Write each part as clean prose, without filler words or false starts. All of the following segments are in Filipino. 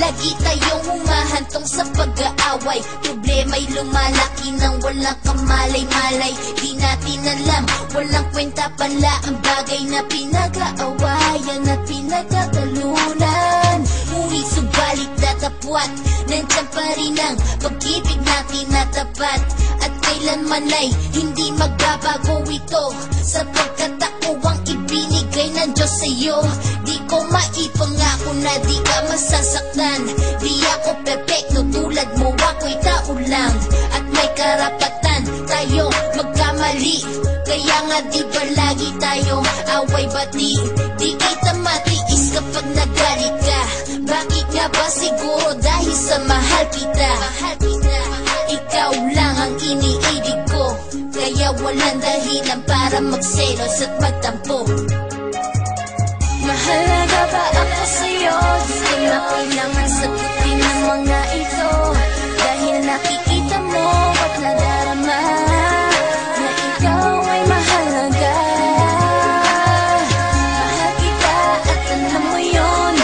Lagi tayong humahantong sa pag-aaway. Problema'y lumalaki nang walang kamalay-malay. Di natin alam, walang kwenta pala ang bagay na pinag-aawayan at pinagkatalunan. Ngunit subalit datapwat, nandiyan pa rin ang pag-ibig natin na tapat. At kailanman ay hindi magbabago ito, sapagkat ako ang ibinigay ng Diyos sa'yo. Di ko maipangako na di ka masasaktan. Di ako perfecto tulad mo, ako'y tao lang. At may karapatan tayo magkamali. Kaya nga di ba lagi tayo away-bati? Di kita matiis kapag nagalit ka. Bakit nga ba? Siguro dahil sa mahal kita. Ikaw lang ang iniibig ko, kaya walang dahilan para magselos at magtampo. Mahalaga ba ako sa'yo? Di ko na kailangan sagutin ang mga ito, dahil nakikita mo at nadarama na ikaw ay mahalaga. Mahal kita at alam mo yun,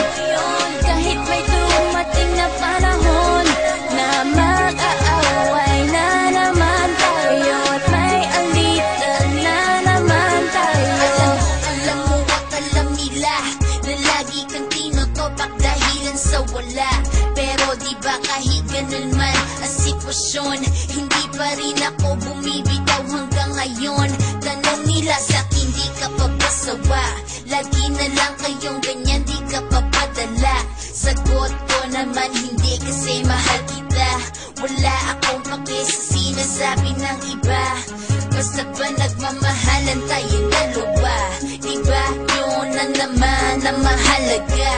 kahit may dumating na panahon na mag-aaway na naman tayo at may alitan na naman tayo. Alam mo at alam nila na lagi kang tinutopak dahilan sa wala. Pero di ba kahit ganun man ang sitwasyon, hindi pa rin ako bumibitaw hanggang ngayon. Tanong nila sa'kin, di ka pa pasawa? Lagi na lang kayong ganyan, di ka pa padala. Sagot ko naman hindi, kasi mahal kita. Wala akong pake sa sinasabi ng iba, basta ba nagmamahalan tayong dalawa. Diba yun na naman ang mahalaga?